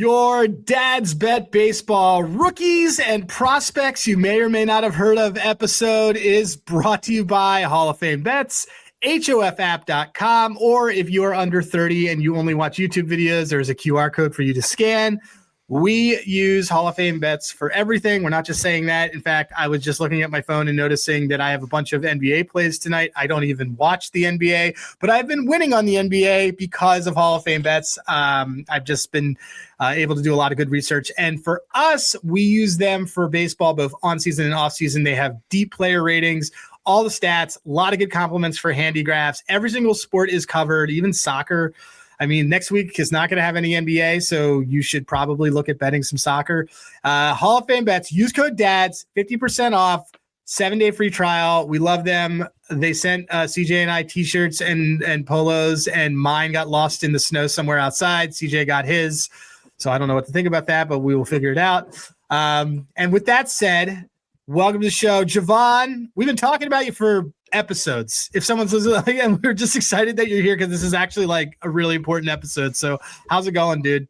Your Dad's Bet Baseball Rookies and Prospects You May or May Not Have Heard of episode is brought to you by Hall of Fame Bets, HOFapp.com, or if you're under 30 and you only watch YouTube videos, there's a QR code for you to scan. We use Hall of Fame Bets for everything. We're not just saying that. In fact, I was just looking at my phone and noticing that I have a bunch of NBA plays tonight. I don't even watch the NBA, but I've been winning on the NBA because of Hall of Fame Bets. I've just been able to do a lot of good research. And for us, we use them for baseball, both on season and off season. They have deep player ratings, all the stats, a lot of good compliments for handy graphs. Every single sport is covered, even soccer. I mean, next week is not going to have any NBA, so you should probably look at betting some soccer. Hall of Fame Bets, use code DADS, 50% off, 7-day free trial. We love them. They sent CJ and I t-shirts and polos, and mine got lost in the snow somewhere outside. CJ got his, so I don't know what to think about that, but we will figure it out. And with that said, welcome to the show. Javon, we've been talking about you for episodes. If someone's listening, and we're just excited that you're here because this is actually like a really important episode. So how's it going, dude?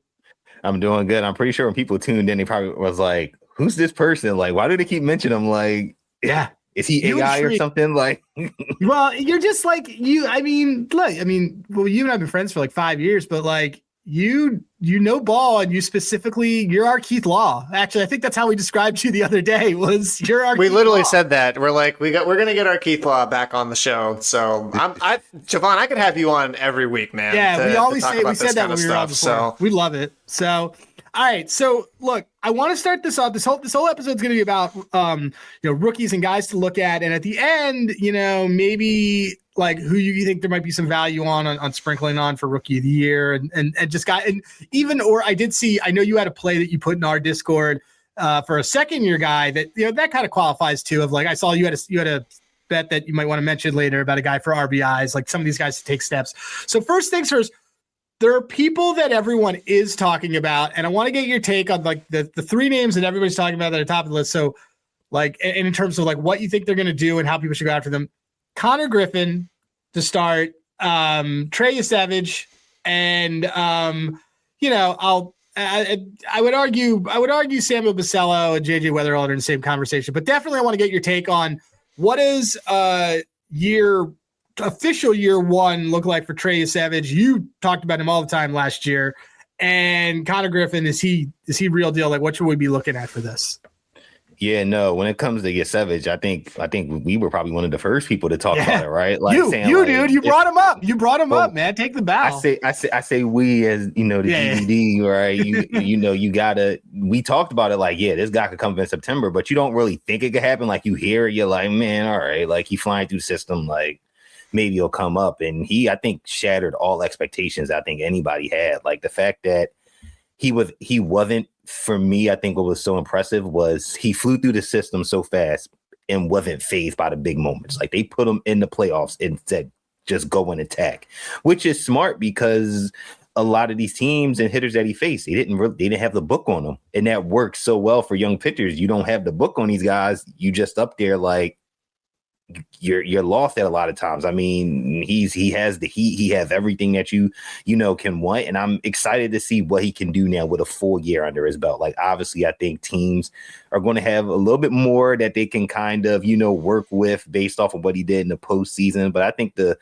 I'm doing good. I'm pretty sure when people tuned in, they probably was like, who's this person? Like, why do they keep mentioning him? Like, yeah, is he AI or something? Like, well, you're just like you. I mean, look, well, you and I have been friends for like 5 years, but like you know ball, and you're our Keith Law. Actually, I think that's how we described you the other day. Was you're our? We Keith literally Law. said that. We're like, we're gonna get our Keith Law back on the show. So Javon, I could have you on every week, man. Yeah, we always say we said that when we were on before. So we love it. So, all right. So look, I want to start this off. This whole episode is going to be about rookies and guys to look at, and at the end, maybe like who you think there might be some value on sprinkling on for rookie of the year, and just got, and even, or I did see, I know you had a play that you put in our Discord for a second year guy that that kind of qualifies too. Of like, I saw you had a bet that you might want to mention later about a guy for RBIs, like some of these guys to take steps. So first things first. There are people that everyone is talking about, and I want to get your take on like the three names that everybody's talking about that are top of the list. So, like, and in terms of like what you think they're going to do and how people should go after them, Connor Griffin to start, Trey Savage, and I would argue Samuel Basello and JJ Weatherall are in the same conversation, but definitely I want to get your take on what is official year one look like for Trey Savage. You talked about him all the time last year, and Connor Griffin, is he real deal? Like, what should we be looking at for this? Yeah, no. When it comes to Savage, I think we were probably one of the first people to talk about it, right? Like dude, you brought him up. You brought him up, man. Take the bow. I say we as the DVD, right? You gotta. We talked about it like, yeah, this guy could come in September, but you don't really think it could happen. Like you hear it, you're like, man, all right, like he flying through the system, like. Maybe he'll come up, and I think shattered all expectations I think anybody had. Like the fact that he wasn't, for me, I think what was so impressive was he flew through the system so fast and wasn't fazed by the big moments. Like they put him in the playoffs and said, just go and attack, which is smart because a lot of these teams and hitters that he faced, they didn't have the book on them. And that works so well for young pitchers. You don't have the book on these guys. You just up there like, you're lost at a lot of times. I mean, he has the heat, he has everything that you can want, and I'm excited to see what he can do now with a full year under his belt. Like obviously, I think teams are going to have a little bit more that they can kind of work with based off of what he did in the postseason. But I think the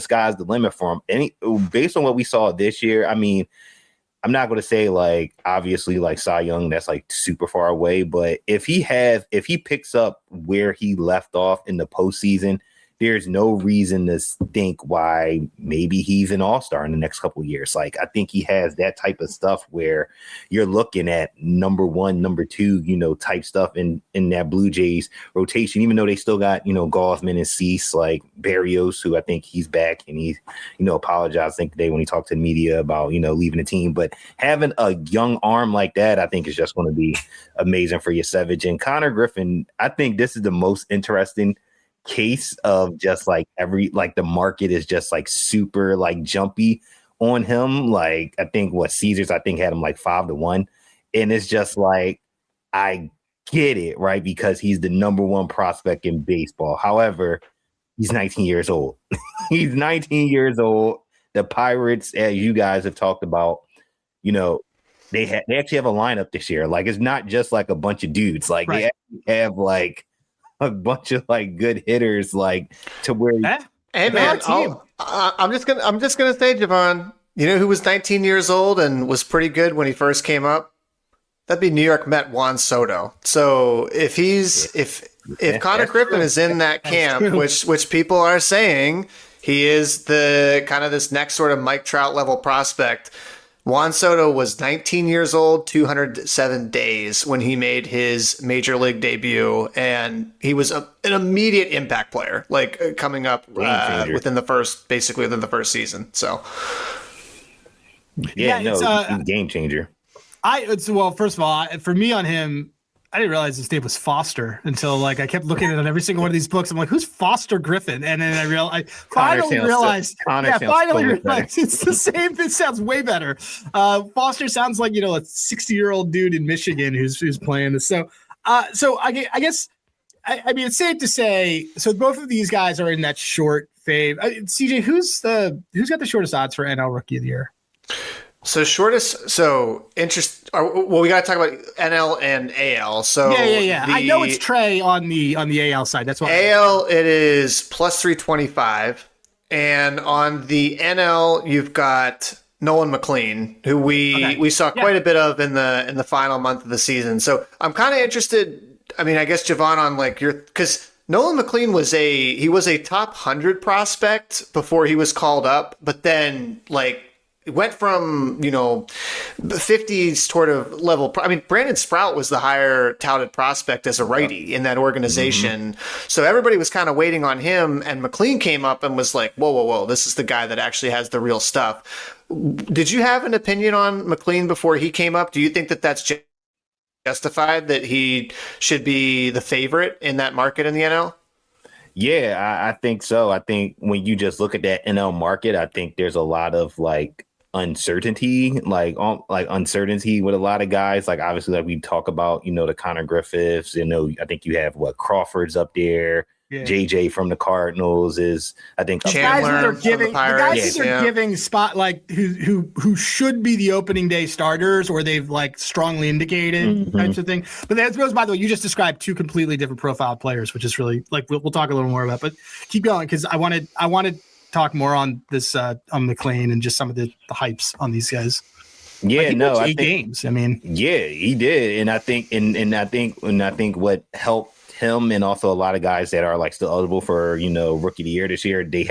sky's the limit for him. Based on what we saw this year, I mean. I'm not going to say like obviously like Cy Young, that's like super far away, but if he picks up where he left off in the postseason, there's no reason to think why maybe he's an all-star in the next couple of years. Like I think he has that type of stuff where you're looking at number one, number two, type stuff in that Blue Jays rotation, even though they still got, Goffman and Cease, like Barrios, who I think he's back and he, apologized, I think today when he talked to the media about, leaving the team, but having a young arm like that, I think is just going to be amazing for your Savage. And Connor Griffin, I think this is the most interesting case of just like the market is just like super like jumpy on him. Like I think Caesars had him like 5-1, and it's just like I get it, right? Because he's the number one prospect in baseball. However, he's 19 years old. He's 19 years old. The Pirates, as you guys have talked about, they actually have a lineup this year. Like it's not just like a bunch of dudes. Like they actually have like a bunch of like good hitters, like to where. Hey man, I'm just gonna say, Javon. You know who was 19 years old and was pretty good when he first came up? That'd be New York Met Juan Soto. So if Connor Griffin is in that camp, which people are saying he is the kind of this next sort of Mike Trout level prospect. Juan Soto was 19 years old, 207 days when he made his major league debut, and he was an immediate impact player, like coming up within the first season. So, he's a game changer. Well, first of all, for me on him, I didn't realize his name was Foster until like I kept looking at every single one of these books. I'm like, who's Foster Griffin? And then I finally realized it's the same. It sounds way better. Foster sounds like, a 60-year-old dude in Michigan who's playing this. So I guess it's safe to say. So both of these guys are in that short fave. CJ, who's got the shortest odds for NL Rookie of the Year? So we got to talk about NL and AL. So yeah. I know it's Trey on the AL side. That's why AL it is plus 325, and on the NL you've got Nolan McLean, who we saw quite a bit of in the final month of the season. So I'm kind of interested. I mean, I guess Javon on like because Nolan McLean was a top 100 prospect before he was called up, but then like. It went from, the 50s sort of level. I mean, Brandon Sprout was the higher touted prospect as a righty in that organization. Mm-hmm. So everybody was kind of waiting on him. And McLean came up and was like, whoa, this is the guy that actually has the real stuff. Did you have an opinion on McLean before he came up? Do you think that that's justified, that he should be the favorite in that market in the NL? Yeah, I think so. I think when you just look at that NL market, I think there's a lot of like uncertainty, like uncertainty with a lot of guys. Like obviously, like we talk about, the Connor Griffiths. I think you have Crawford's up there. Yeah. JJ from the Cardinals is, I think, Chandler the guys that are giving spotlight who should be the opening day starters, or they've like strongly indicated types of thing. But that's, by the way, you just described two completely different profile players, which is really like we'll talk a little more about. But keep going, because I wanted talk more on this on McLean and just some of the hypes on these guys. Yeah, I think games. I mean, yeah, he did, and I think what helped him and also a lot of guys that are like still eligible for Rookie of the Year this year, they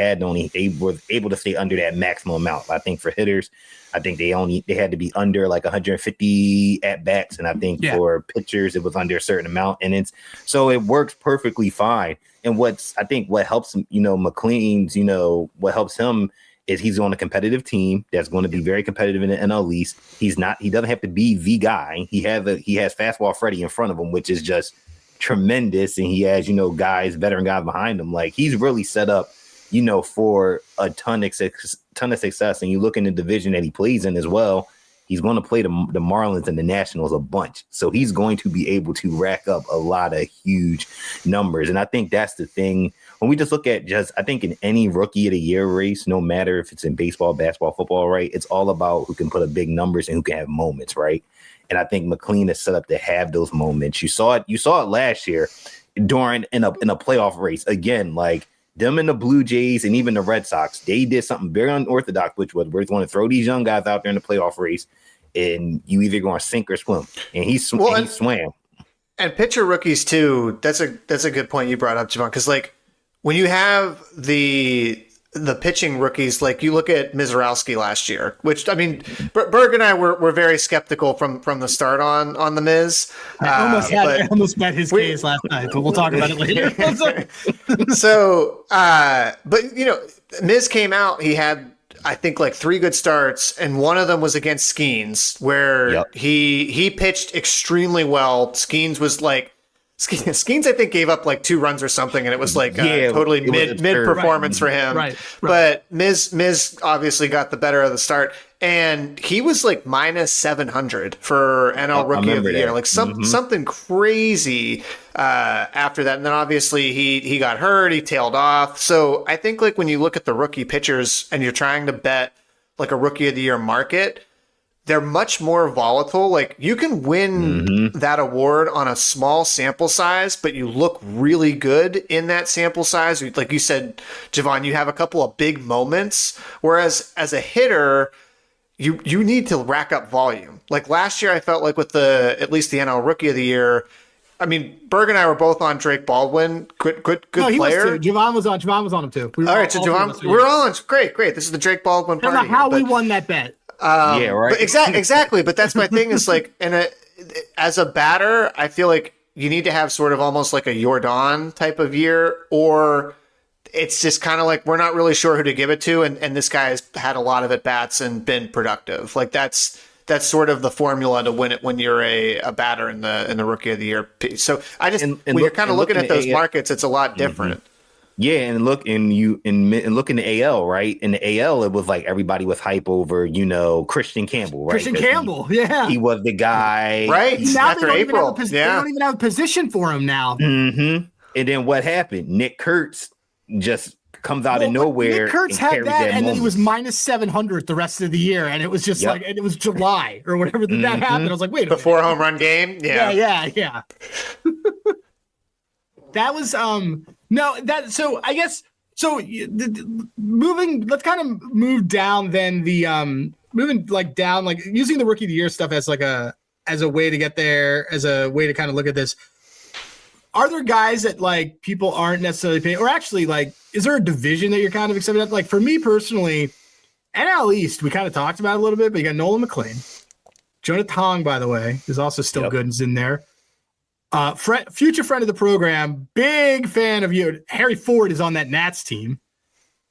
were able to stay under that maximum amount. I think for hitters, I think they had to be under like 150 at bats, and I think for pitchers it was under a certain amount, and so it works perfectly fine. And what helps McLean's, what helps him is he's on a competitive team that's going to be very competitive in the NL East. He doesn't have to be the guy. He has fastball Freddie in front of him, which is just tremendous, and he has veteran guys behind him. Like he's really set up for a ton of success. And you look in the division that he plays in as well, he's going to play the Marlins and the Nationals a bunch, so he's going to be able to rack up a lot of huge numbers. And I think that's the thing when we just look at I think in any Rookie of the Year race, no matter if it's in baseball, basketball, football, right, it's all about who can put up big numbers and who can have moments, right? And I think McLean is set up to have those moments. You saw it last year in a playoff race. Again, like them and the Blue Jays and even the Red Sox, they did something very unorthodox, which was we're going to throw these young guys out there in the playoff race, and you either going to sink or swim. And he swam. And pitcher rookies too. That's a good point you brought up, Javon, because like when you have the pitching rookies, like you look at Mizralski last year, which I mean, Berg and I were very skeptical from the start on the Miz. I almost bet his case last night, but we'll talk about it later. So, but Miz came out. He had, I think, like 3 good starts, and one of them was against Skeens, where he pitched extremely well. Skeens was like. Skeens, I think, gave up like 2 runs or something, and it was like totally mid performance for him. Right. But Miz obviously got the better of the start, and he was like minus 700 for NL Rookie of the Year, like something crazy after that. And then obviously he got hurt, he tailed off. So I think like when you look at the rookie pitchers and you're trying to bet like a Rookie of the Year market, they're much more volatile. Like you can win that award on a small sample size, but you look really good in that sample size. Like you said, Javon, you have a couple of big moments. Whereas as a hitter, you need to rack up volume. Like last year, I felt like with at least the NL Rookie of the Year. I mean, Berg and I were both on Drake Baldwin. Good no, he player. Was too. Javon was on him too. All right, so Javon, we're all on. Great. This is the Drake Baldwin party. I don't know how we won that bet. Yeah, right. But exactly. But that's my thing. Is like, as a batter, I feel like you need to have sort of almost like a Jordan type of year, or it's just kind of like we're not really sure who to give it to, and this guy has had a lot of at bats and been productive. Like that's sort of the formula to win it when you're a batter in the Rookie of the Year piece. So I just when you're kind of looking at those markets, it's a lot different. Yeah, and look in the AL, right? In the AL, it was like everybody was hype over, Christian Campbell, right? Christian Campbell, he was the guy, right? Now after April, they don't even have a position for him now. And then what happened? Nick Kurtz just comes out of nowhere. Nick Kurtz had that, and then he was minus 700 the rest of the year, and it was just like, and it was July or whatever that happened. I was like, wait, before home run game, yeah. That was So I guess let's kind of move down then moving like down, like using the Rookie of the Year stuff as a way to get there, as a way to kind of look at this. Are there guys that like people aren't necessarily paying, or actually like, is there a division that you're kind of excited about? Like for me personally, NL East, we kind of talked about it a little bit, but you got Nolan McLean. Jonah Tong, by the way, is also still good and is in there. Future friend of the program, big fan of you. Harry Ford is on that Nats team.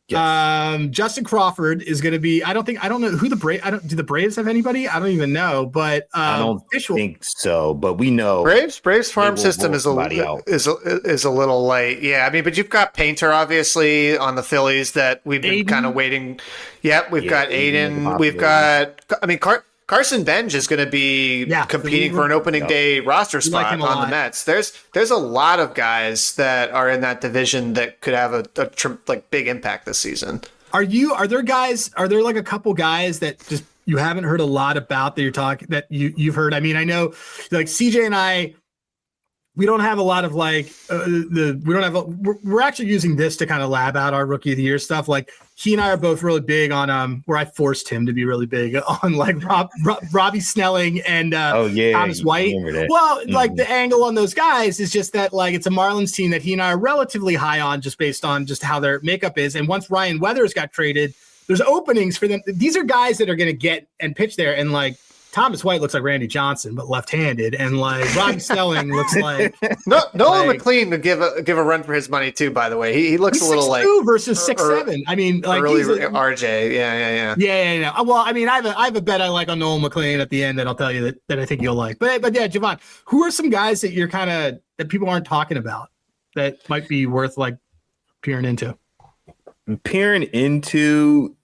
Yes. Justin Crawford is going to be. I don't know who the Braves. Do the Braves have anybody? I don't even know. But I don't think so. But we know Braves farm system is a little light. Yeah, I mean, but you've got Painter obviously on the Phillies that we've been kind of waiting. Yep, we've got Aiden. We've got. I mean, Carson Benj is going to be competing for an opening day roster spot on the Mets. There's a lot of guys that are in that division that could have a big impact this season. Are there like a couple guys that just you haven't heard a lot about that you've heard? I mean, I know like CJ and I, we don't have a lot of like we're actually using this to kind of lab out our Rookie of the Year stuff. Like he and I are both really big on where I forced him to be really big on like Robbie Snelling and Thomas White. Well, like the angle on those guys is just that like it's a Marlins team that he and I are relatively high on just based on just how their makeup is. And once Ryan Weathers got traded, there's openings for them. These are guys that are going to get and pitch there, and like Thomas White looks like Randy Johnson, but left-handed, and like Robbie Snelling looks like Nolan McLean would give a run for his money too. By the way, he looks a little like 6'2" versus 6'7". I mean, like early RJ. Yeah. Well, I mean, I have a bet I like on Nolan McLean at the end that I'll tell you that I think you'll like. But yeah, Javon, who are some guys that you're kind of that people aren't talking about that might be worth like peering into?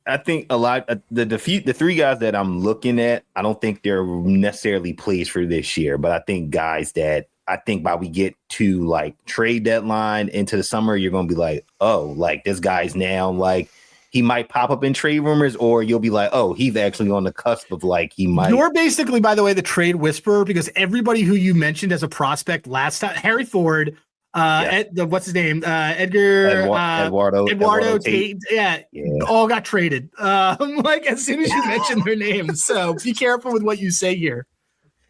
I think a lot the three guys that I'm looking at, I don't think they're necessarily plays for this year, but I think guys that I think by we get to like trade deadline into the summer, you're going to be like, oh, like this guy's now like he might pop up in trade rumors, or you'll be like, oh, he's actually on the cusp of like he might. You're basically, by the way, the trade whisperer, because everybody who you mentioned as a prospect last time, Harry Ford, what's his name? Eduardo Tate. Yeah, all got traded. Like as soon as you mention their names. So be careful with what you say here.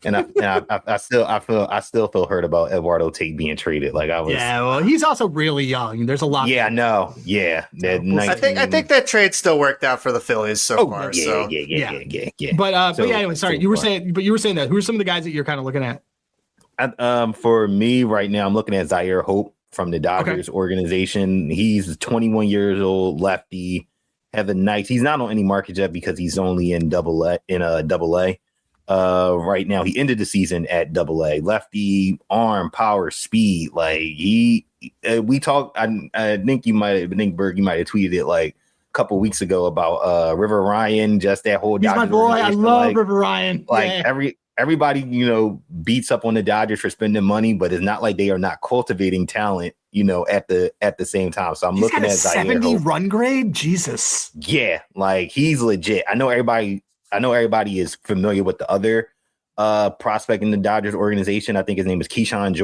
And I still feel hurt about Eduardo Tate being traded. Like I was. Yeah, well, he's also really young. There's a lot. Yeah, I know. Yeah, I think that trade still worked out for the Phillies so far. Yeah. But anyway, sorry. You were saying that. Who are some of the guys that you're kind of looking at? For me right now, I'm looking at Zaire Hope from the Dodgers organization. He's 21 years old, lefty. He's not on any market yet because he's only in double A. Right now, he ended the season at double A. Lefty, arm, power, speed. Like we talked. I think Berg, you might have tweeted it like a couple weeks ago about River Ryan. Just that whole. He's Dodgers my boy. I love River Ryan. Like everybody, beats up on the Dodgers for spending money, but it's not like they are not cultivating talent, at the same time. So I'm looking at Zaire 70 Hope. Run grade. Jesus. Yeah, like he's legit. I know everybody I know everybody is familiar with the other prospect in the Dodgers organization. I think his name is Keyshawn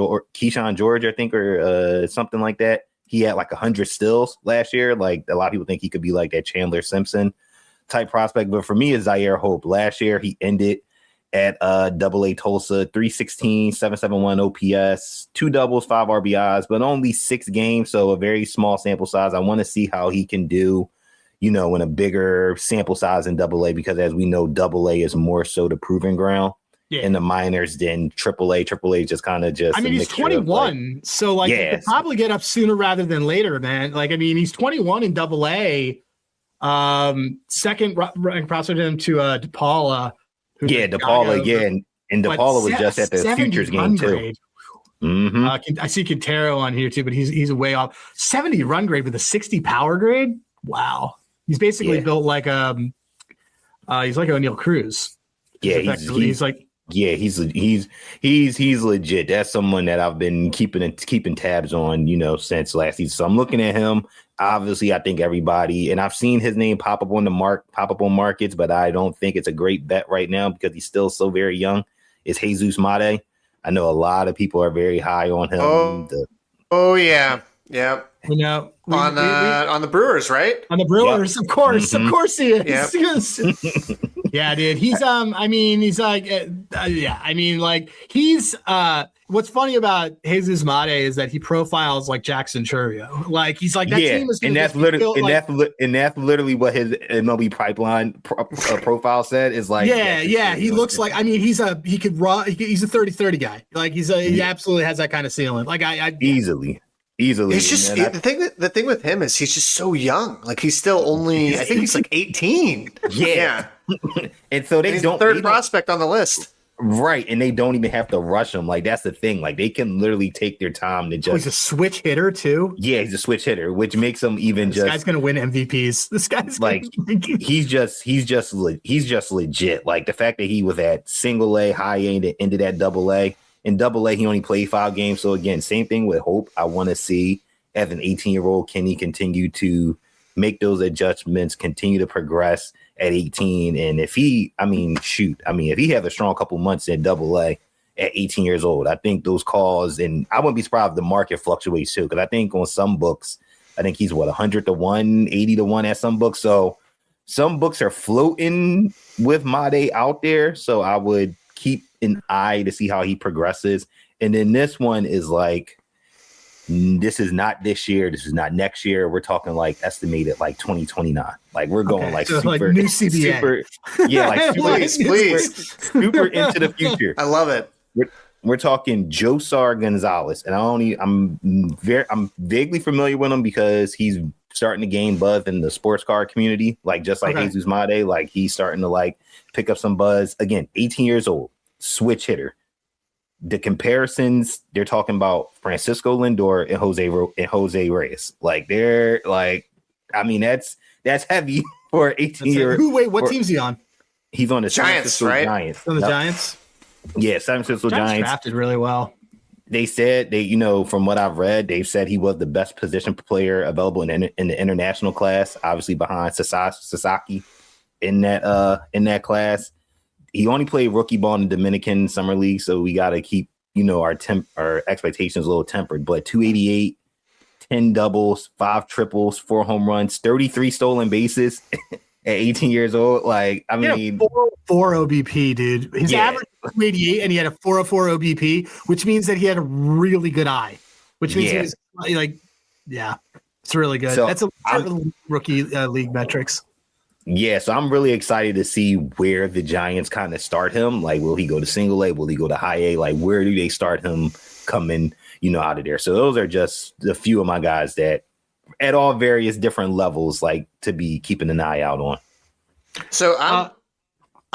George, I think, or something like that. He had like 100 steals last year. Like a lot of people think he could be like that Chandler Simpson type prospect. But for me, it's Zaire Hope. Last year, he ended at AA Tulsa, 316, 771 OPS, 2 doubles, 5 RBIs, but only 6 games. So a very small sample size. I want to see how he can do, in a bigger sample size in AA, because as we know, AA is more so the proving ground. Yeah. In the minors than AAA. AAA is just kind of just. I mean, he's 21, so he could probably get up sooner rather than later, man. He's 21 in AA. Second ranked prospect him to DePaula. DePaula, and DePaula was just at the Futures game too. Mm-hmm. I see Quintero on here too, but he's way off. 70 run grade with a 60 power grade. Wow, he's basically built like he's like O'Neal Cruz. He's like. Yeah, he's legit. That's someone that I've been keeping tabs on, since last season. So I'm looking at him. Obviously, I think everybody, and I've seen his name pop up on markets, but I don't think it's a great bet right now because he's still so very young. It's Jesus Mate. I know a lot of people are very high on him. Yeah. On the Brewers, right? On the Brewers, yep. Of course he is. Yep. Yeah, dude. He's he's like, he's what's funny about Jesus Mate is that he profiles like Jackson Chourio. Like he's like that team is, and that's literally what his MLB pipeline profile said is like. Yeah. He looks like he's a 30-30 guy. Like he absolutely has that kind of ceiling. Like I easily. It's just the thing with him is he's just so young. Like he's still only I think he's like 18. Yeah. And so he's the third prospect on the list. Right. And they don't even have to rush him. Like that's the thing. Like they can literally take their time to just. He's a switch hitter too. Yeah, he's a switch hitter, which makes him even this guy's gonna win MVPs. This guy's like he's just legit. Like the fact that he was at single A, high A, and ended at AA. In AA, he only played 5 games. So again, same thing with Hope. I want to see as an 18-year-old, can he continue to make those adjustments, continue to progress at 18? And if he has a strong couple months at AA at 18 years old, I think those calls, and I wouldn't be surprised if the market fluctuates too, because I think on some books, I think he's 100 to 1, 80 to 1 at some books. So some books are floating with Made out there. So I would keep an eye to see how he progresses. And then this one is like, this is not this year. This is not next year. We're talking like estimated like 2029. Like we're going like super, like new CBA. Please. Super into the future. I love it. We're talking Josar Gonzalez, and I'm vaguely familiar with him because he's starting to gain buzz in the sports card community, like just like Jesus Made. Like he's starting to like pick up some buzz. Again, 18 years old, switch hitter. The comparisons, they're talking about Francisco Lindor and Jose Reyes. Like they're like, that's heavy for 18-year. Wait, what team's he on? He's on the Giants, right? Giants. On the Giants. Yeah, San Francisco Giants drafted really well. They said from what I've read, they've said he was the best position player available in the international class, obviously behind Sasaki in that class. He only played rookie ball in the Dominican Summer League, so we got to keep, our expectations a little tempered. But 288, 10 doubles, 5 triples, 4 home runs, 33 stolen bases at 18 years old. Like, 404 OBP, dude. His average was 288, and he had a 404 OBP, which means that he had a really good eye, which means he was it's really good. So that's a rookie league metrics. Yeah, so I'm really excited to see where the Giants kind of start him. Like, will he go to single A? Will he go to high A? Like, where do they start him coming, out of there? So those are just a few of my guys that at all various different levels, like to be keeping an eye out on. So I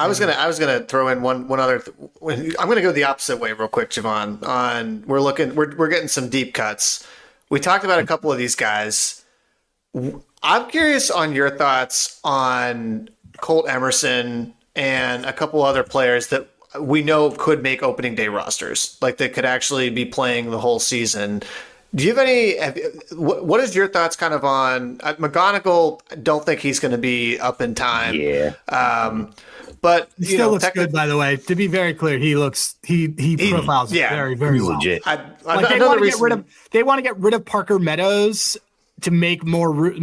was gonna throw in one other. I'm gonna go the opposite way real quick, Javon. We're getting some deep cuts. We talked about a couple of these guys. I'm curious on your thoughts on Colt Emerson and a couple other players that we know could make opening day rosters, like they could actually be playing the whole season. Do you have any? What is your thoughts kind of on McGonagall? I don't think he's going to be up in time. Yeah. But he still looks good, by the way. To be very clear, he profiles very, very well. Legit. They want to get rid of Parker Meadows to make more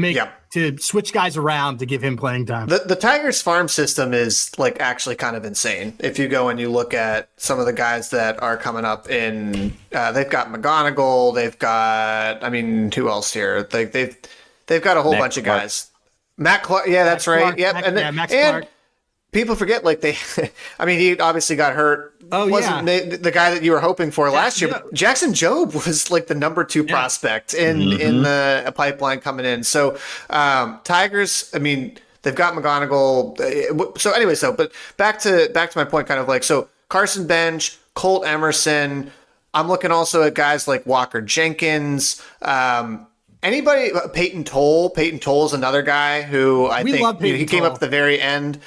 to switch guys around to give him playing time. The Tigers farm system is like actually kind of insane. If you go and you look at some of the guys that are coming up in, they've got McGonagall, they've got, who else here? They've got a whole bunch of guys. Matt Clark, that's right. Yep, Max Clark. People forget, he obviously got hurt. Wasn't the guy that you were hoping for last year. But Jackson Jobe was like the number 2 prospect in the pipeline coming in. So Tigers, they've got McGonagall. So anyway, but back to my point, kind of like, so Carson Bench, Colt Emerson. I'm looking also at guys like Walker Jenkins. Anybody, Peyton Toll. Peyton Toll is another guy who I think he came up at the very end.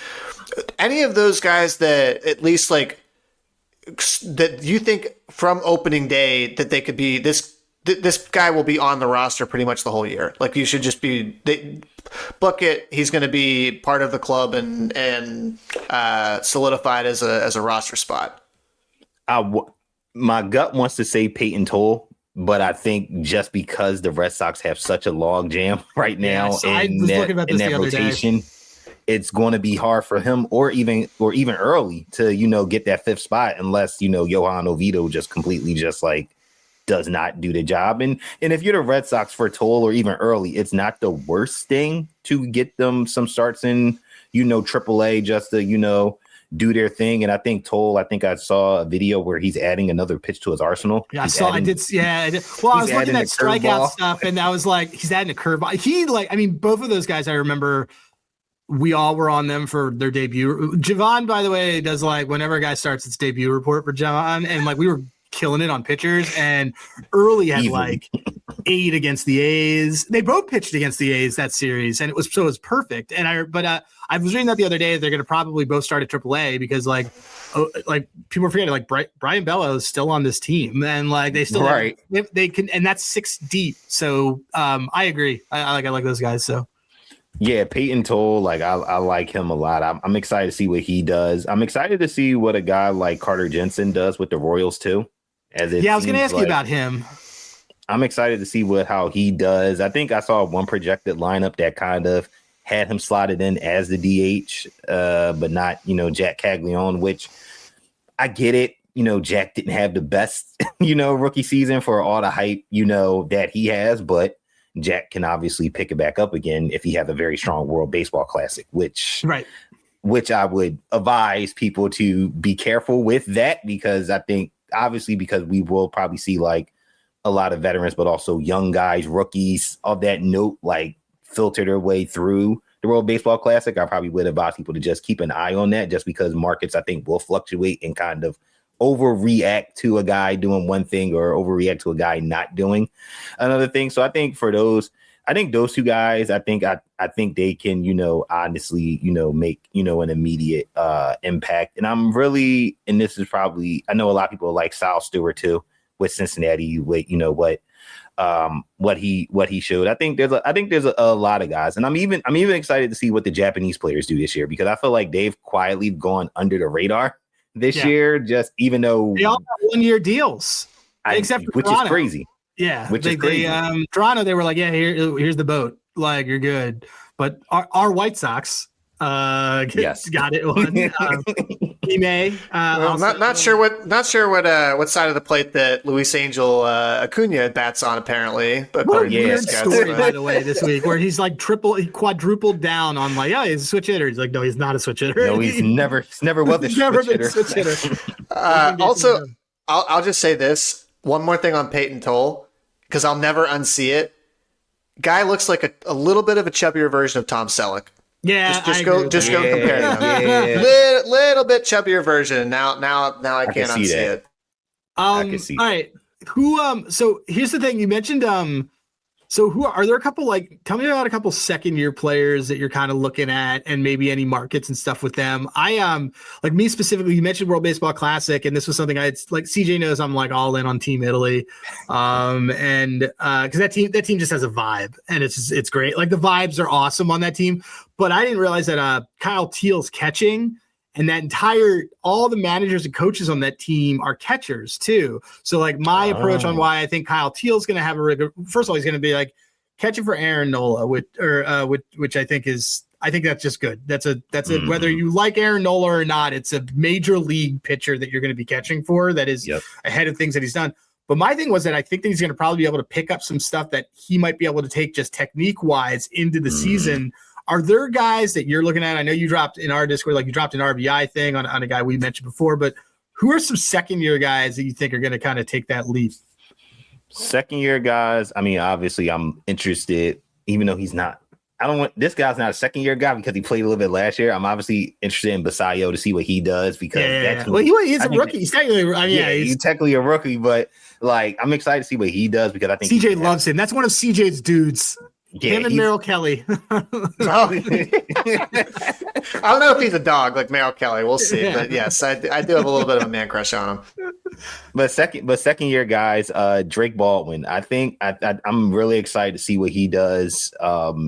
Any of those guys that at least that you think from opening day that they could be this guy will be on the roster pretty much the whole year. Like you should just book it. He's going to be part of the club and solidified as a roster spot. My gut wants to say Peyton Toll, but I think just because the Red Sox have such a log jam right now in that rotation, it's going to be hard for him or even early to, get that 5th spot unless, Johan Oviedo just completely does not do the job. And if you're the Red Sox for Toll or even early, it's not the worst thing to get them some starts in, AAA just to, do their thing. And I think Toll, I saw a video where he's adding another pitch to his arsenal. Yeah, I did. Well, I was looking at strikeout stuff and I was like, he's adding a curveball. Both of those guys, I remember we all were on them for their debut. Javon, by the way, does whenever a guy starts its debut report for Javon, and we were killing it on pitchers, and early had 8 against the A's. They both pitched against the A's that series, and it was perfect. And I was reading that the other day. They're going to probably both start at AAA because people are forgetting Brian Bellows is still on this team, and they still they can, and that's 6 deep. So I agree. I like those guys. So. Yeah, Peyton Toll, I like him a lot. I'm excited to see what he does. I'm excited to see what a guy like Carter Jensen does with the Royals too. I was going to ask you about him. I'm excited to see how he does. I think I saw one projected lineup that kind of had him slotted in as the DH, but not, Jack Caglione, which I get it. Jack didn't have the best, rookie season for all the hype, that he has, but Jack can obviously pick it back up again if he has a very strong World Baseball Classic, which I would advise people to be careful with that, because I think obviously because we will probably see a lot of veterans, but also young guys, rookies of that note, filter their way through the World Baseball Classic. I probably would advise people to just keep an eye on that, just because markets, I think, will fluctuate and kind of overreact to a guy doing one thing or overreact to a guy not doing another thing. So I think those 2 guys, I think they can, honestly, make, an immediate impact. And I'm really, and this is probably, I know a lot of people like Sal Stewart too with Cincinnati, with, what he showed. I think there's a lot of guys, and I'm even excited to see what the Japanese players do this year, because I feel like they've quietly gone under the radar this year, just even though they all have 1-year deals, except for which Toronto. Is crazy. Yeah, which is crazy. Toronto, they were like, here's the boat, you're good. But our White Sox, got it one. He may. Not sure what side of the plate that Luis Angel Acuna bats on, apparently. But what a weird story, by the way, this week, where he's quadrupled down on he's a switch hitter. He's like, no, he's not a switch hitter. No, he's never was a switch hitter. Also, I'll just say this one more thing on Peyton Toll, because I'll never unsee it. Guy looks like a little bit of a chubbier version of Tom Selleck. Yeah, just go compare them. Yeah. Little bit chubbier version. Now I can't unsee it. I can see. All right. Who? So here's the thing. You mentioned So are there a couple, like, tell me about a couple second year players that you're kind of looking at and maybe any markets and stuff with them. I like me specifically, you mentioned World Baseball Classic, and this was something like CJ knows I'm like all in on Team Italy. And because that team just has a vibe and it's great. Like the vibes are awesome on that team. But I didn't realize that Kyle Teal's catching. And all the managers and coaches on that team are catchers too. So like my approach on why I think Kyle Teal's going to have first of all, he's going to be like catching for Aaron Nola, which I think that's just good. That's whether you like Aaron Nola or not, it's a major league pitcher that you're going to be catching for that is ahead of things that he's done. But my thing was that I think that he's going to probably be able to pick up some stuff that he might be able to take just technique wise into the season. Are there guys that you're looking at? I know you dropped in our Discord, like you dropped an RBI thing on a guy we mentioned before, but who are some second-year guys that you think are going to kind of take that leap? Second-year guys, I mean, obviously I'm interested, even though this guy's not a second-year guy because he played a little bit last year. I'm obviously interested in Basayo to see what he does because well, he's a rookie. He's technically, he's technically a rookie, but like I'm excited to see what he does because I think CJ loves him. That's one of CJ's dudes. Yeah, him and Merrill Kelly. I don't know if he's a dog like Merrill Kelly. We'll see. But yes, I do have a little bit of a man crush on him. But second year guys, Drake Baldwin. I think I'm really excited to see what he does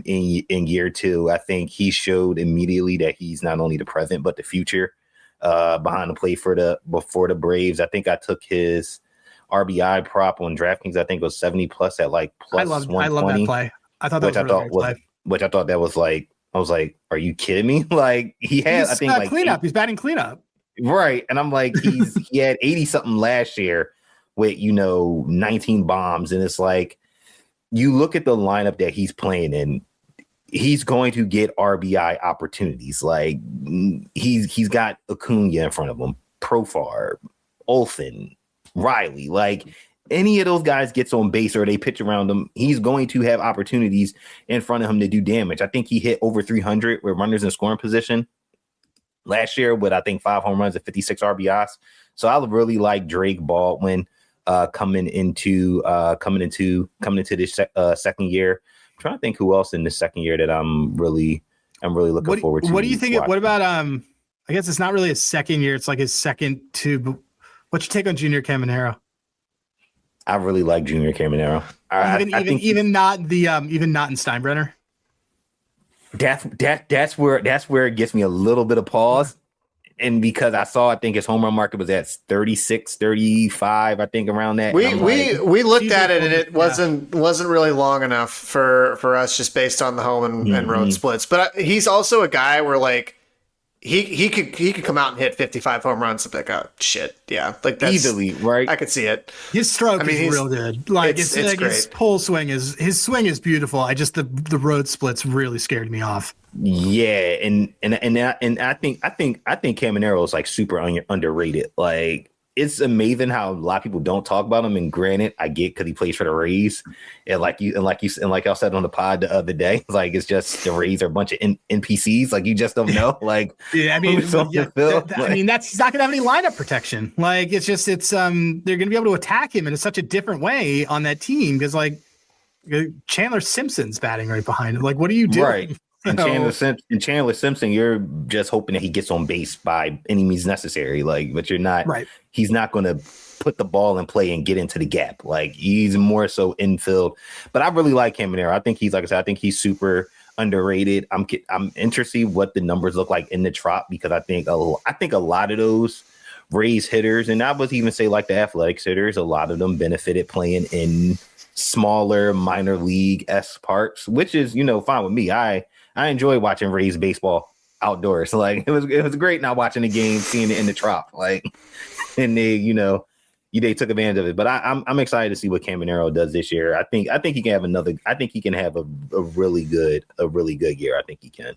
in year 2. I think he showed immediately that he's not only the present but the future behind the plate for the Braves. I think I took his RBI prop on DraftKings. I think it was 70 plus at like plus 120. I love that play. I thought that was a really great play. Which I thought that was like, I was like, are you kidding me? Like he had, I think like cleanup. He's batting cleanup. Right. And I'm like, he had 80 something last year with, 19 bombs. And it's like, you look at the lineup that he's playing in, he's going to get RBI opportunities. Like he's got Acuna in front of him, Profar, Olsen, Riley, like any of those guys gets on base or they pitch around him, he's going to have opportunities in front of him to do damage. I think he hit over 300 with runners in scoring position last year with, I think, 5 home runs and 56 RBIs. So I really like Drake Baldwin coming into this second year. I'm trying to think who else in the second year that I'm really looking forward to. What do you think? What about I guess it's not really a second year. It's like his second two. But what's your take on Junior Caminero? I really like Junior Caminero. Even not in Steinbrenner. That's where it gets me a little bit of pause. And because I think his home run market was at 36, 35, I think around that. We looked at it and it wasn't really long enough for us just based on the home and road splits. But he's also a guy where like he could come out and hit 55 home runs and pick out shit. Yeah, like that's easily, right? I could see it. His stroke is real good. Like it's like great. His pull swing his swing is beautiful. I just the road splits really scared me off. Yeah, and I think Caminero is like super underrated. Like it's amazing how a lot of people don't talk about him. And granted, I get because he plays for the Rays, and like y'all said on the pod the other day, like it's just the Rays are a bunch of NPCs. Like you just don't know. Like yeah, I mean, he's not gonna have any lineup protection. Like it's they're gonna be able to attack him in such a different way on that team because like Chandler Simpson's batting right behind him. Like what are you doing? Right. And Chandler Simpson, you're just hoping that he gets on base by any means necessary. Like, but you're not. Right. He's not going to put the ball in play and get into the gap. Like he's more so infield. But I really like Caminero. I think I think he's super underrated. I'm interested what the numbers look like in the Trop because I think a lot of those Rays hitters, and I would even say like the Athletics hitters, a lot of them benefited playing in smaller minor league-esque parks, which is fine with me. I enjoy watching Rays baseball outdoors. Like it was great not watching the game, seeing it in the Trop. Like, and they took advantage of it. But I'm excited to see what Caminero does this year. I think he can have he can have a really good year. I think he can.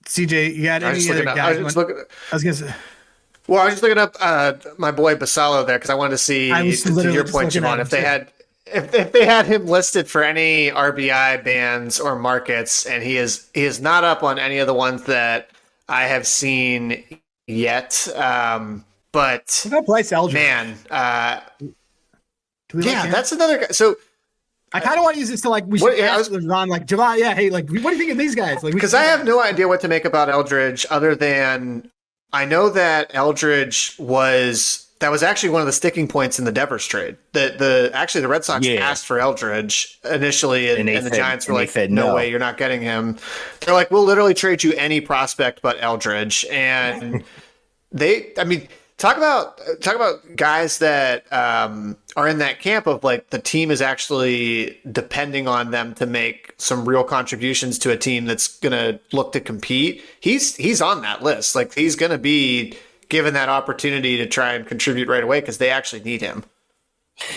CJ, you got any other guys? I was gonna say. Well, I was just looking up my boy Basallo there because I wanted to see to your point, Javon, if they had him listed for any RBI bands or markets, and he is not up on any of the ones that I have seen yet. But what about Bryce Elgin? Man, that's another guy. So I kind of want to use this to like, we should ask Ron, like, Javon, hey, like, what do you think of these guys? Like, because I have no idea what to make about Eldridge other than I know that Eldridge was actually one of the sticking points in the Devers trade. The Red Sox asked for Eldridge initially, and the Giants were like, no way, you're not getting him. They're like, we'll literally trade you any prospect but Eldridge. And talk about guys that are in that camp of like the team is actually depending on them to make some real contributions to a team that's going to look to compete. He's on that list. Like he's going to be given that opportunity to try and contribute right away because they actually need him.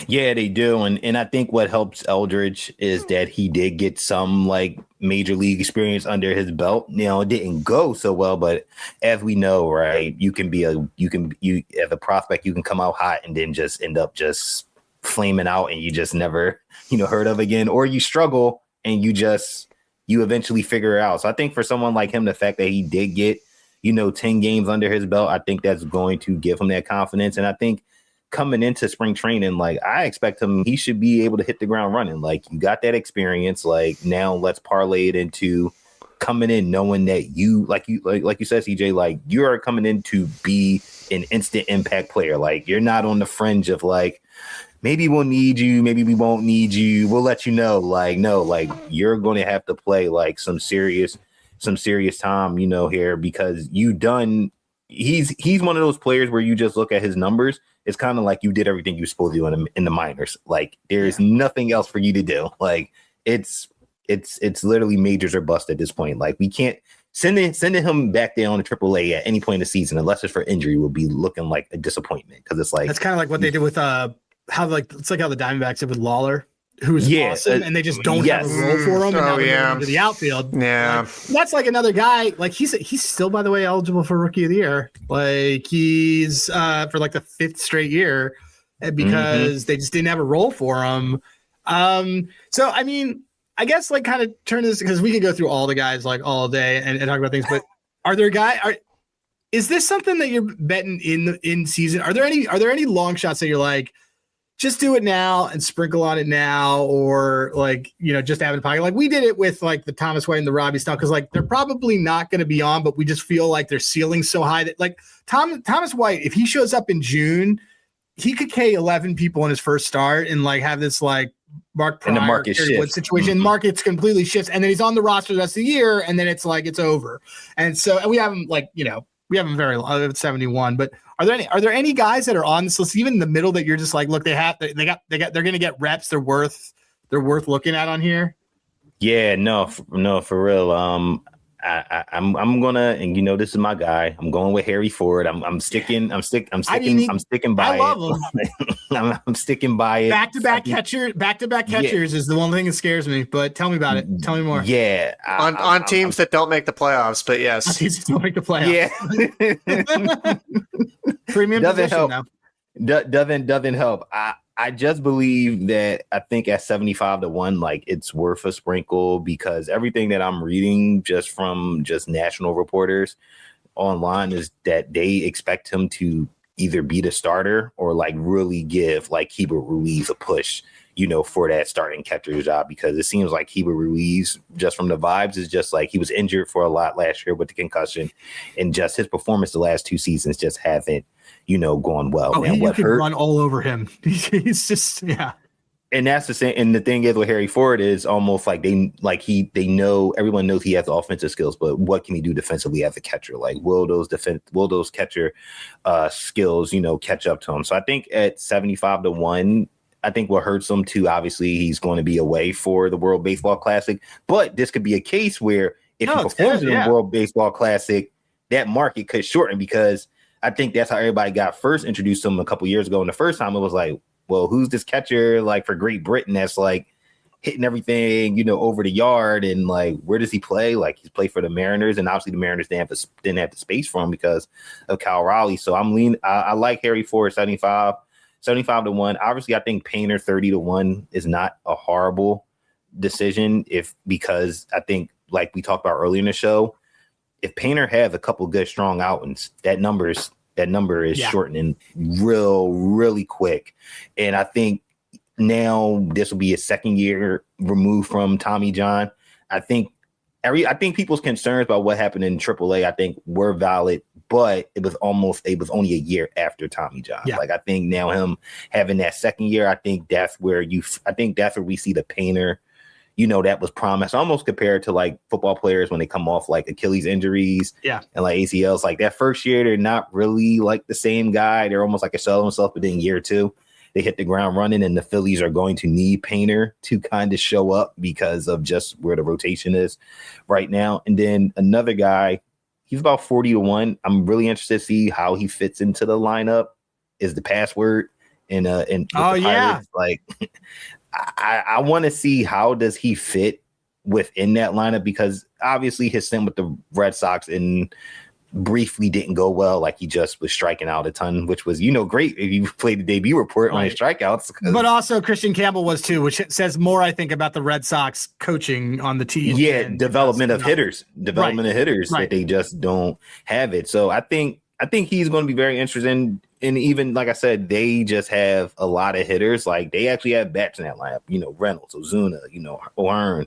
Yeah, they do. And I think what helps Eldridge is that he did get some like major league experience under his belt. It didn't go so well, but as we know, right, you as a prospect, you can come out hot and then just end up just flaming out and you just never, heard of again, or you struggle and you eventually figure it out. So I think for someone like him, the fact that he did get, 10 games under his belt, I think that's going to give him that confidence. And I think coming into spring training, like I expect he should be able to hit the ground running. Like you got that experience. Like now let's parlay it into coming in knowing that you said, CJ, like you are coming in to be an instant impact player. Like you're not on the fringe of like, maybe we'll need you, maybe we won't need you. We'll let you know. Like, no, like you're going to have to play like some serious time, here because he's one of those players where you just look at his numbers. It's kind of like you did everything you were supposed to do in the minors. Like there's nothing else for you to do. Like it's literally majors or bust at this point. Like we can't sending him back down to AAA at any point in the season, unless it's for injury, will be looking like a disappointment. Because it's like that's kind of like what they did with how the Diamondbacks did with Lawler, who's awesome, and they just don't have a role for him. And now they're into the outfield. Yeah, like, that's like another guy. Like he's still, by the way, eligible for Rookie of the Year. Like he's for like the 5th straight year because they just didn't have a role for him. So I mean, I guess like kind of turn this because we could go through all the guys like all day and talk about things. But is this something that you're betting in season? Are there any long shots that you're like, just do it now and sprinkle on it now, or like, just have it in pocket. Like we did it with like the Thomas White and the Robbie stuff. Cause like, they're probably not going to be on, but we just feel like their ceiling's so high that like Thomas White, if he shows up in June, he could K 11 people in his first start and like have this like Mark Pryor, and the market shifts. Situation. Market's completely shifts. And then he's on the roster the rest of the year. And then it's like, it's over. And so, and we have him like, we have him very long at 71, but are there any guys that are on this list, even in the middle, that you're just like, look, they're going to get reps. They're worth looking at on here. Yeah, no, for real. I'm gonna, and this is my guy. I'm going with Harry Ford. I'm sticking by I love it. I'm sticking by it. Back-to-back catchers is the one thing that scares me. But tell me about it. Tell me more. Yeah, on teams that don't make the playoffs, but yes, on teams that don't make the playoffs. Yeah, premium doesn't position help. now. Doesn't help. I just believe that I think at 75-1, like it's worth a sprinkle because everything that I'm reading just from national reporters online is that they expect him to either be the starter or like really give like Keibert Ruiz a push, for that starting catcher job, because it seems like Keibert Ruiz, just from the vibes, is just like he was injured for a lot last year with the concussion, and just his performance the last 2 seasons just haven't, gone well. Oh, you can run all over him. He's just, yeah. And that's the same. And the thing is with Harry Ford is almost like they know, everyone knows he has the offensive skills, but what can he do defensively as a catcher? Like, will those catcher skills, catch up to him? So I think at 75-1, I think what hurts him too, obviously he's going to be away for the World Baseball Classic, but this could be a case where if he performs in the World Baseball Classic, that market could shorten, because I think that's how everybody got first introduced to him a couple years ago. And the first time it was like, well, who's this catcher like for Great Britain that's like hitting everything, over the yard, and like, where does he play? Like, he's played for the Mariners, and obviously the Mariners didn't have the space for him because of Cal Raleigh. So I like Harry Ford 75-1. Obviously, I think Painter 30-1 is not a horrible decision because I think, like we talked about earlier in the show, if Painter has a couple good strong outings, that number is shortening really quick. And I think now this will be his second year removed from Tommy John. I think people's concerns about what happened in AAA, I think, were valid, but it was only a year after Tommy John. Yeah. Like, I think now him having that second year, I think that's where we see the painter, that was promised, almost compared to like football players when they come off like Achilles injuries and like ACLs. Like that first year, they're not really like the same guy. They're almost like a shell of themselves, but then year two, they hit the ground running, and the Phillies are going to need Painter to kind of show up because of just where the rotation is right now. And then another guy, he's about 40-1. I'm really interested to see how he fits into the lineup. Is the password and Pirates. Like I want to see how does he fit within that lineup, because obviously his stint with the Red Sox and briefly didn't go well. Like he just was striking out a ton, which was, great if you played the debut report on his strikeouts. But also Christian Campbell was too, which says more, I think, about the Red Sox coaching on the team. Yeah, development of hitters that they just don't have it. So I think he's going to be very interesting. And even like I said, they just have a lot of hitters. Like they actually have bats in that lineup. Reynolds, Ozuna, O'Hearn,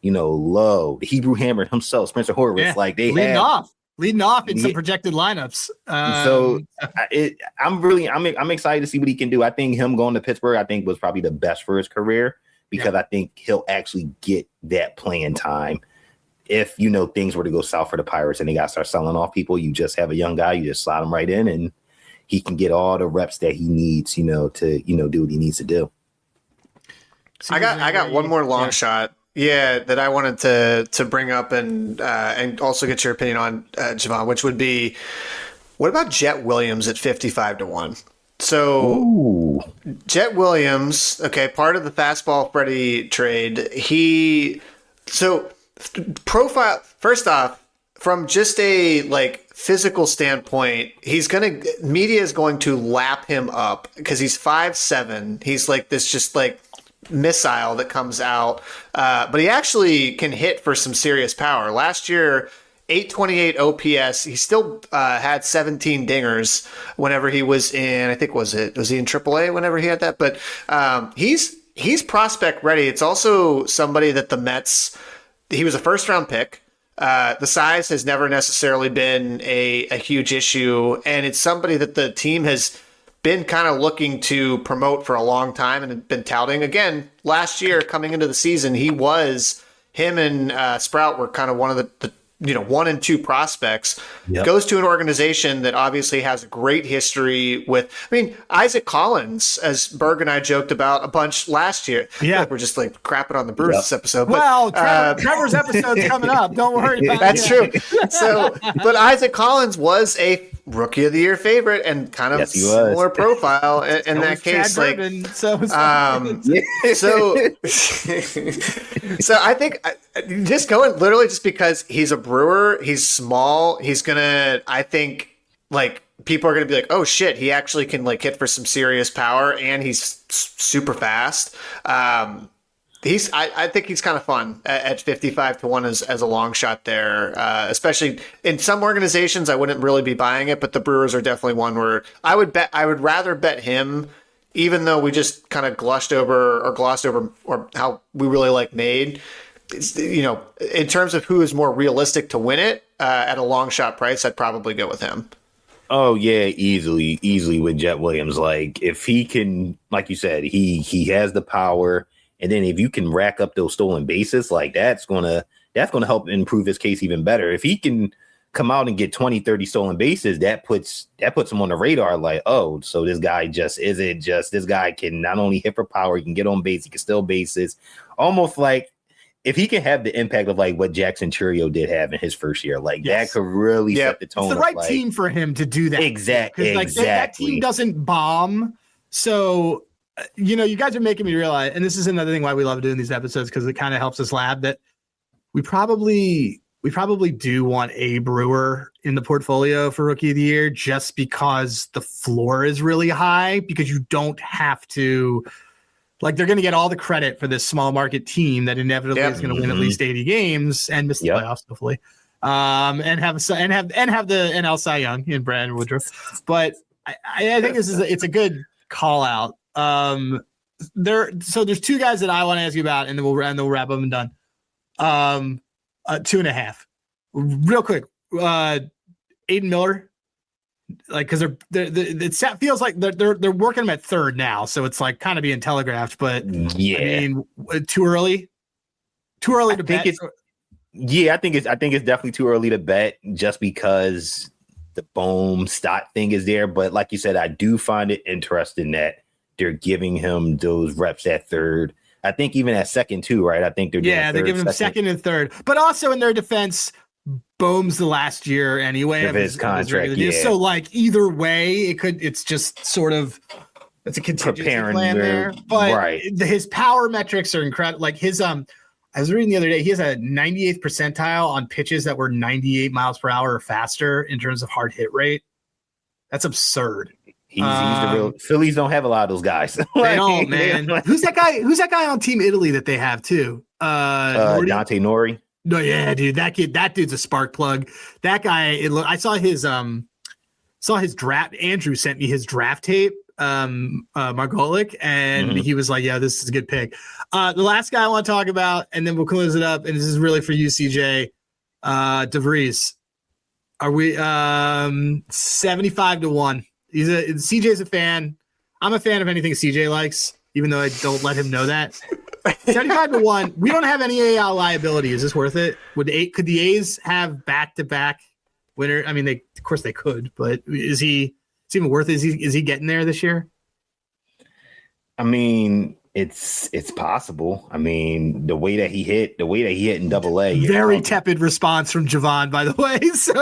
Lowe, the Hebrew Hammer himself, Spencer Horwitz. Yeah. Like they leading off in some projected lineups. I'm excited to see what he can do. I think him going to Pittsburgh, I think, was probably the best for his career, because I think he'll actually get that playing time. If things were to go south for the Pirates and they got to start selling off people, you just have a young guy, you just slide him right in, and he can get all the reps that he needs, to do what he needs to do. I got one more long shot. Yeah, that I wanted to bring up and also get your opinion on, Javon, which would be, what about Jet Williams at 55-1? So Jet Williams, okay, part of the fastball Freddie trade. Profile, first off, from just a like physical standpoint, media is going to lap him up because he's 5'7". He's like this just like missile that comes out, but he actually can hit for some serious power. Last year, 828 OPS. He still had 17 dingers whenever he was in, I think, was he in AAA whenever he had that? But he's prospect ready. It's also somebody that the Mets, he was a first round pick. The size has never necessarily been a huge issue, and it's somebody that the team has been kind of looking to promote for a long time and been touting. Again, last year coming into the season, him and Sprout were kind of one of the 1 and 2 prospects. Yep. Goes to an organization that obviously has a great history with, Isaac Collins, as Berg and I joked about a bunch last year. Yeah. We're just like crapping on the Brewers this episode. Well, Trevor's episode's coming up. Don't worry about That's true. So, but Isaac Collins was a Rookie of the Year favorite and kind of similar profile in that case. So I think just going literally just because he's a Brewer, he's small, he's gonna, I think, like, people are gonna be like, oh shit, he actually can like hit for some serious power and he's super fast. I think he's kind of fun at 55-1 as a long shot there, especially in some organizations. I wouldn't really be buying it, but the Brewers are definitely one where I would rather bet him, even though we just kind of glossed over or how we really like Made. In terms of who is more realistic to win it at a long shot price, I'd probably go with him. Oh yeah, easily with Jet Williams. Like if he can, like you said, he has the power. And then if you can rack up those stolen bases, like that's gonna help improve his case even better. If he can come out and get 20, 30 stolen bases, that puts him on the radar. Like, oh, so this guy this guy can not only hit for power, he can get on base, he can steal bases. Almost like if he can have the impact of like what Jackson Churio did have in his first year, like that could really set the tone. It's the right team for him to do that. Exactly. Like that team doesn't bomb. So you guys are making me realize, and this is another thing why we love doing these episodes, because it kind of helps us lab that we probably do want a Brewer in the portfolio for Rookie of the Year, just because the floor is really high, because you don't have to, like, they're going to get all the credit for this small market team that inevitably is going to win at least 80 games and miss the playoffs, hopefully, and have the NL Cy Young in Brandon Woodruff. But I think it's a good call out. there's two guys that I want to ask you about, and then we'll wrap up and done. 2.5. Real quick. Aiden Miller, like, because it feels like they're working him at third now, so it's like kind of being telegraphed. But yeah, I mean, too early to bet. I think it's definitely too early to bet, just because the Bohm Stott thing is there. But like you said, I do find it interesting that they're giving him those reps at third. I think even at second too, right? I think they're giving him second and third. But also in their defense, Bohm's the last year anyway of his contract. So like either way, it's just sort of it's a contingency plan there. But his power metrics are incredible. Like his I was reading the other day, he has a 98th percentile on pitches that were 98 miles per hour or faster in terms of hard hit rate. That's absurd. He's the real Phillies don't have a lot of those guys. They don't, man. Who's that guy on Team Italy that they have too? Dante Nori. No, yeah, dude. That dude's a spark plug. That guy, I saw his draft. Andrew sent me his draft tape, Margolic, and he was like, yeah, this is a good pick. The last guy I want to talk about, and then we'll close it up, and this is really for you, CJ. DeVries. Are we 75-1? CJ's a fan. I'm a fan of anything CJ likes, even though I don't let him know that. 75-1. We don't have any AL liability. Is this worth it? Could the A's have back-to-back winner? I mean, of course they could, but is he even worth it? Is he getting there this year? I mean, it's possible. I mean, the way that he hit in Double-A. Very tepid response from Javon, by the way. So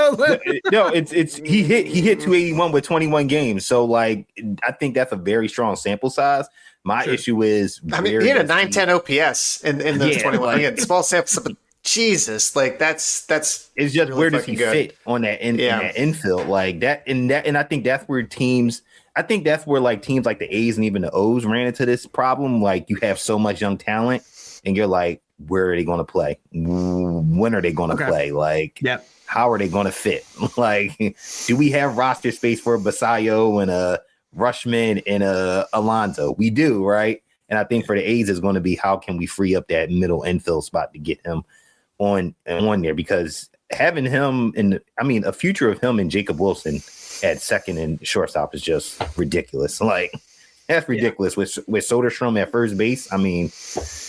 no, he hit 281 with 21 games. So like, I think that's a very strong sample size. My issue is, he had a 910 OPS in those 21. He had small samples, but Jesus, like that's it's just really where does he fit on that in that infield like that, and I think that's where teams like the A's and even the O's ran into this problem. Like, you have so much young talent, and you're like, where are they going to play? When are they going to play? Like, how are they going to fit? Like, do we have roster space for a Basayo and a Rushman and Alonso? We do, right? And I think for the A's is going to be, how can we free up that middle infield spot to get him on there? Because having him a future of him and Jacob Wilson at second and shortstop is just ridiculous. Like, that's ridiculous. With Soderstrom at first base, I mean,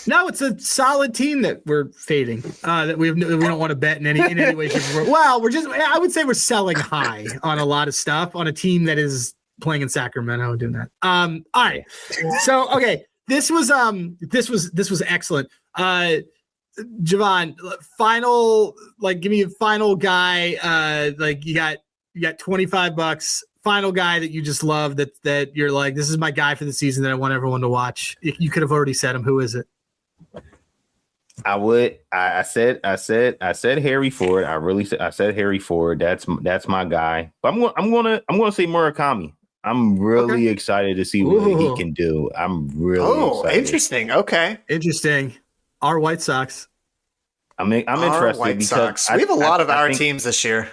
no, it's a solid team that we're fading. That we don't want to bet in any way, shape, or form. Well, I would say we're selling high on a lot of stuff on a team that is playing in Sacramento and doing that. All right. So, okay. This was excellent. Javon, give me a final guy. You got $25. Final guy that you just love that you're like, this is my guy for the season that I want everyone to watch. You could have already said him. Who is it? I would. I said Harry Ford. I said Harry Ford. That's my guy. But I'm gonna say Murakami. I'm really excited to see what he can do. I'm really excited. Interesting. Okay. Interesting. Our White Sox. I'm interested White because Sox. We have a lot of our teams this year.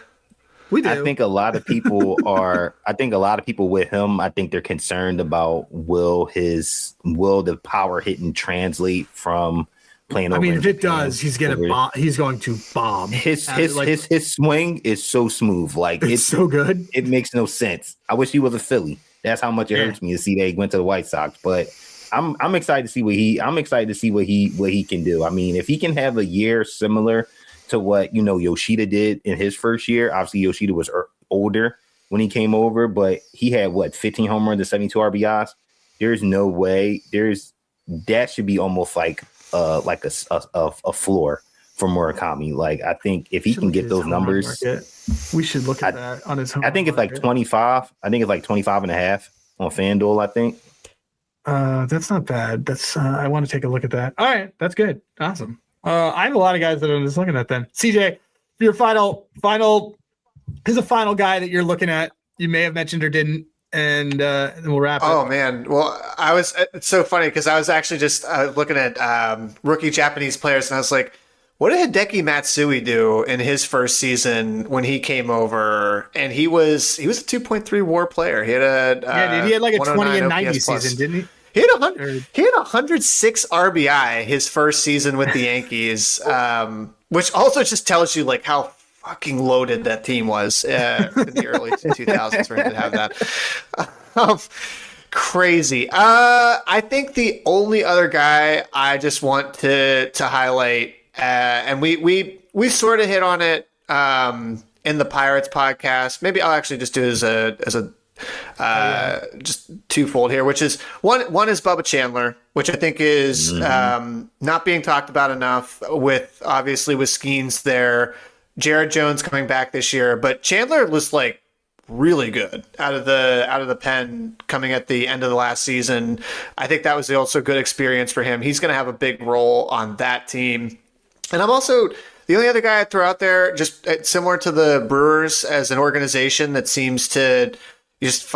We do. I think a lot of people are. I think a lot of people with him, I think they're concerned about will the power hitting translate from playing over. I mean, if it does, he's going to bomb. His swing is so smooth. Like, it's so good. It makes no sense. I wish he was a Philly. That's how much it hurts me to see that he went to the White Sox. But I'm excited to see what he can do. I mean, if he can have a year similar to what Yoshida did in his first year. Obviously, Yoshida was older when he came over, but he had 15 home runs and 72 RBIs. There's no way. That should be almost like a floor for Murakami. Like, I think if he can get those numbers, we should look at that on his home. I think it's like 25. I think it's like 25 and a half on FanDuel, I think. That's not bad. That's I want to take a look at that. All right, that's good. Awesome. I have a lot of guys that I'm just looking at then. CJ, your final, here's a final guy that you're looking at. You may have mentioned or didn't, and we'll wrap it. Oh, man. Well, it's so funny because I was actually just looking at rookie Japanese players, and I was like, what did Hideki Matsui do in his first season when he came over? And he was a 2.3 WAR player. He had he had like a 20 and 90 season, didn't he? He had 106 RBI his first season with the Yankees, which also just tells you like how fucking loaded that team was in the early 2000s for him to have that. Crazy. I think the only other guy I just want to highlight, and we sort of hit on it in the Pirates podcast. Maybe I'll actually just do it as a just twofold here, which is one is Bubba Chandler, which I think is not being talked about enough. With Skeens there, Jared Jones coming back this year, but Chandler was like really good out of the pen coming at the end of the last season. I think that was also a good experience for him. He's going to have a big role on that team. And I'm also the only other guy I'd throw out there, just similar to the Brewers as an organization that seems to just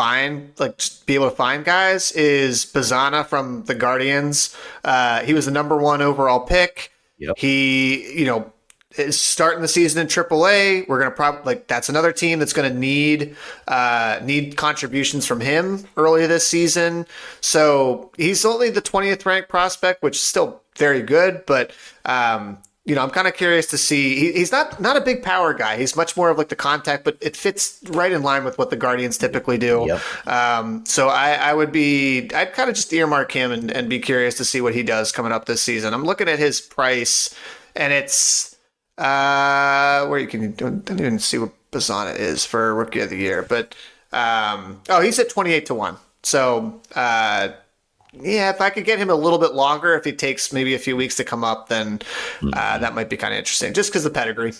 be able to find guys, is Bazana from the Guardians. He was the number 1 overall pick. Yep. He, is starting the season in AAA. We're going to probably that's another team that's going to need contributions from him early this season. So he's only the 20th ranked prospect, which is still very good, but I'm kind of curious to see. He's not a big power guy. He's much more of like the contact, but it fits right in line with what the Guardians typically do. Yep. So I'd kind of just earmark him and be curious to see what he does coming up this season. I'm looking at his price, and it's where you don't even see what Bazana is for Rookie of the Year, but he's at 28-1. So if I could get him a little bit longer, if it takes maybe a few weeks to come up, then that might be kind of interesting, just because of the pedigree.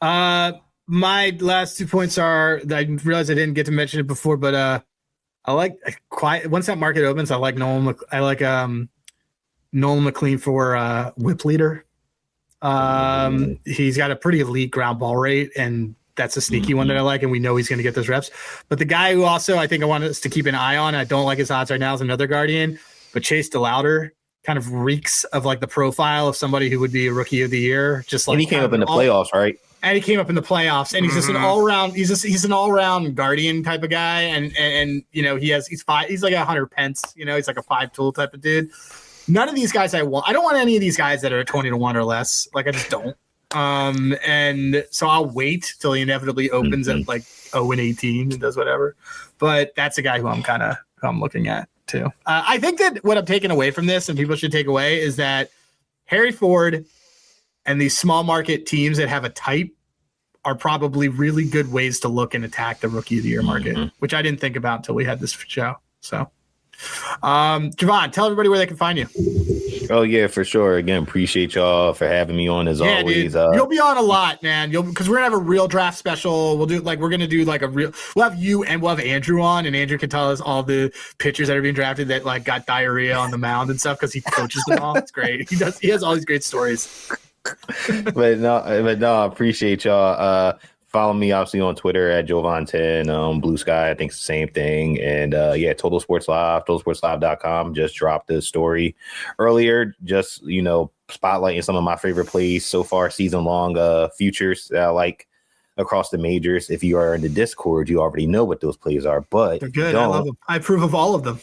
My last 2 points are, I realized I didn't get to mention it before, but I like once that market opens, I like Nolan McLean for whip leader. He's got a pretty elite ground ball rate, and that's a sneaky one that I like, and we know he's going to get those reps. But the guy who also I think I want us to keep an eye on, I don't like his odds right now, is another Guardian, but Chase DeLauder kind of reeks of like the profile of somebody who would be a Rookie of the Year. Just like, and he came up in the playoffs, right? And he came up in the playoffs, and he's just an all-round. He's an all-round Guardian type of guy, and he's like 100 pence. He's like a 5-tool type of dude. None of these guys I want. I don't want any of these guys that are 20-1 or less. Like, I just don't. And so I'll wait till he inevitably opens at like 0-18 and does whatever. But that's a guy who I'm looking at too. I think that what I'm taking away from this, and people should take away, is that Harry Ford and these small market teams that have a type are probably really good ways to look and attack the Rookie of the Year market, which I didn't think about until we had this show. So. Javon, tell everybody where they can find you. Oh yeah, for sure. Again, appreciate y'all for having me on as always. Dude, you'll be on a lot, man. Because we're gonna have a real draft special. We'll have you and we'll have Andrew on, and Andrew can tell us all the pitchers that are being drafted that like got diarrhea on the mound and stuff because he coaches them all. It's great. He has all these great stories. but no, I appreciate y'all. Follow me obviously on Twitter at Jovan10, Blue Sky, I think it's the same thing. And Total Sports Live, totalsportslive.com just dropped the story earlier, just, spotlighting some of my favorite plays so far season long, futures that I like across the majors. If you are in the Discord, you already know what those plays are, but they're good. I love them. I approve of all of them.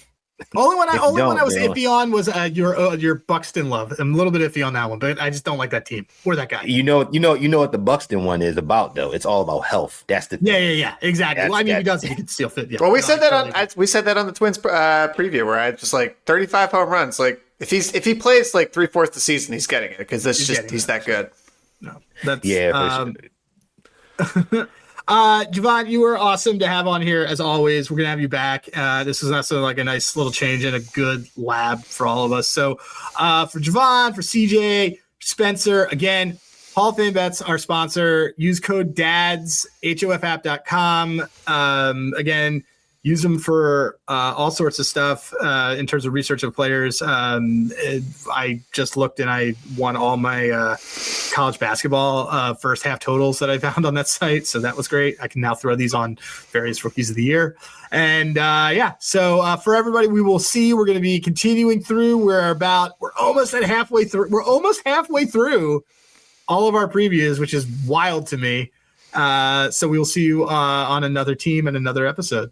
Only one I was iffy on was your Buxton love. I'm a little bit iffy on that one, but I just don't like that team or that guy. You know what the Buxton one is about, though. It's all about health. That's the thing. Yeah, exactly. He does. He can still fit. Yeah. Well, we said that on the Twins preview where I just like 35 home runs. Like if he plays like 3/4 the season, he's getting it because he's that good. No, that's for sure. Javon, you were awesome to have on here as always. We're gonna have you back. This is also like a nice little change and a good lab for all of us. So for Javon, for CJ, Spencer, again, Hall of Fame Bets, our sponsor. Use code DADS, hofapp.com. Again, use them for all sorts of stuff in terms of research of players. I just looked and I won all my college basketball first half totals that I found on that site. So that was great. I can now throw these on various Rookies of the Year. And so for everybody, we will see. We're going to be continuing through. We're almost halfway through. We're almost halfway through all of our previews, which is wild to me. So we'll see you on another team and another episode.